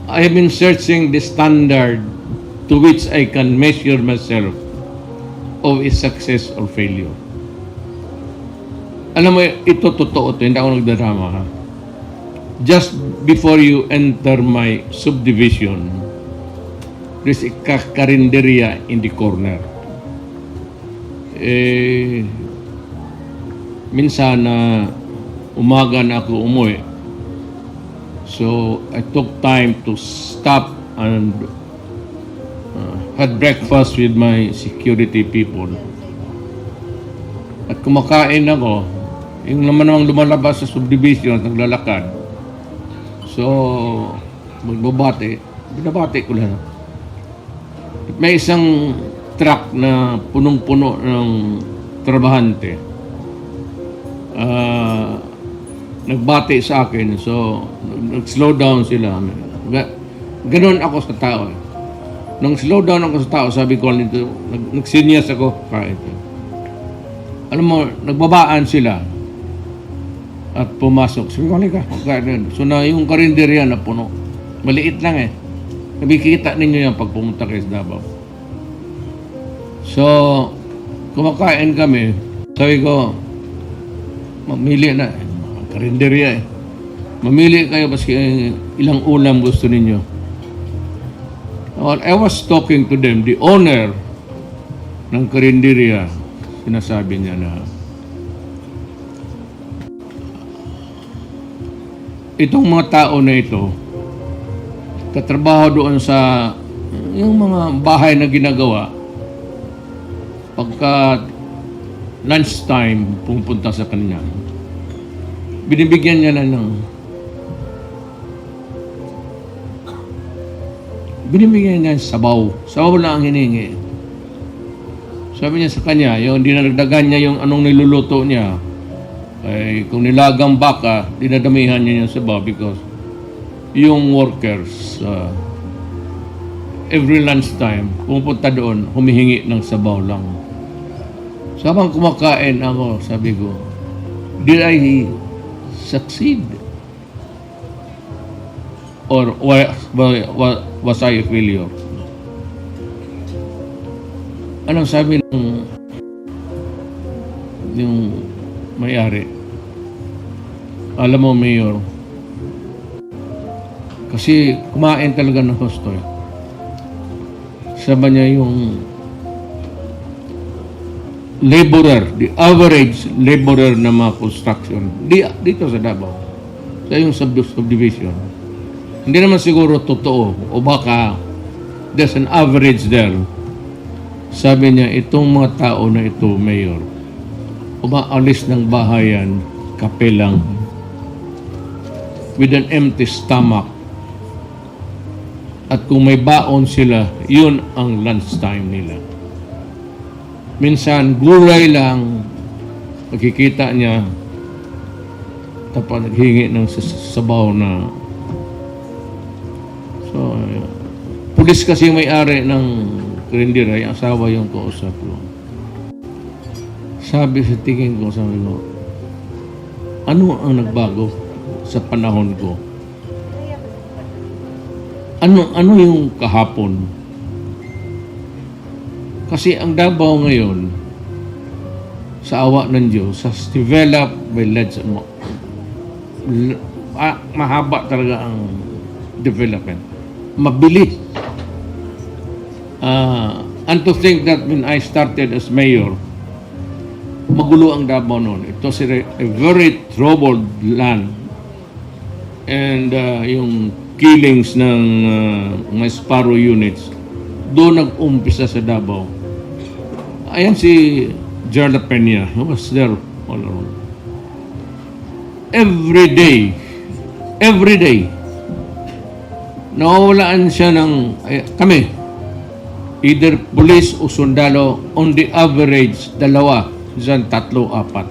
I have been searching the standard to which I can measure myself of a success or failure. Alam mo, ito totoo to, hindi ako nagdadrama ha. Just before you enter my subdivision, there's a karinderya in the corner. Minsan na umaga na ako umuwi. So, I took time to stop and had breakfast with my security people. At kumakain ako, yung naman namang lumalabas sa subdivision, naglalakad. So, binabati ko lang. May isang truck na punong-puno ng trabahante. Nagbati sa akin, so nag-slow down sila. Ganon ako sa tao. Nung slow down ako sa tao, sabi ko nito, nagsinyas ako, kahit. Alam mo, nagbabaan sila at pumasok. Sabi ko, halika, so na yung karinderya na puno. Maliit lang eh. Nakikita ninyo yan pag pumunta kayo sa Davao. So, kumakain kami. Sabi ko, mamili na. Karinderya eh. Mamili kayo baski ilang ulam gusto ninyo. Well, I was talking to them, the owner ng karinderya, sinasabi niya na itong mga tao na ito, katrabaho doon sa yung mga bahay na ginagawa, pagka lunchtime pupunta sa kanya, binibigyan niya na ng sabaw. Sabaw na ang hiningi. Sabi niya sa kanya, yung dinadagdagan niya yung anong niluluto niya, ay kung nilagang baka, dinadamihan niya yung sabaw because yung workers every lunchtime pumunta doon, humihingi ng sabaw lang. So habang kumakain ako, sabi ko, did I succeed? Or was I a failure? Anong sabi ng yung may-ari? Alam mo, Mayor, kasi kumain talaga ng husto. Sabi niya yung laborer, the average laborer na mga construction, dito sa Davao, sa yung subdivision, hindi naman siguro totoo, o baka there's an average there. Sabi niya, itong mga tao na ito, Mayor, umaalis ng bahayan, kape lang, with an empty stomach. At kung may baon sila, yun ang lunchtime nila. Minsan, gulay lang, nakikita niya, tapos naghingi ng sabaw na. So, pulis kasi may-ari ng karinderya, yung asawa yung kausap ko. Sabi sa tingin ko, ano ang nagbago sa panahon ko? Ano yung kahapon? Kasi ang Davao ngayon, sa awa ng Diyos, has developed by legislation. Mahaba talaga ang development. Mabilis. And to think that when I started as mayor, magulo ang Davao noon. It was a very troubled land. And yung killings ng mga Sparrow units, doon nag-umpisa sa Davao. Ayan si Gerla Peña, who was there all around. Every day, nawawalaan siya ng, kami, either police o sundalo, on the average, 2, dyan 3, 4.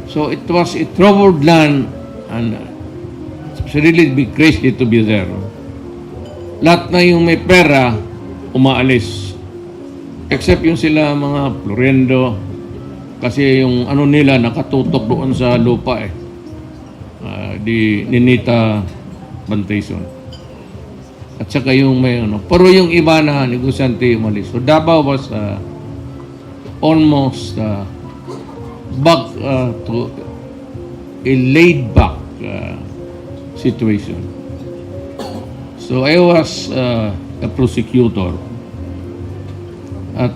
So it was a troubled land and it's really be crazy to be there. Lahat na yung may pera, umaalis. Except yung sila mga Florendo, kasi yung ano nila nakatutok doon sa lupa di Ninita Bantaison. At saka yung may ano. Pero yung iba na negosyante umalis. So Davao was almost back to a laid back situation. So I was a prosecutor. At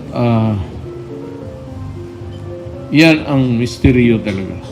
yan ang misteryo talaga.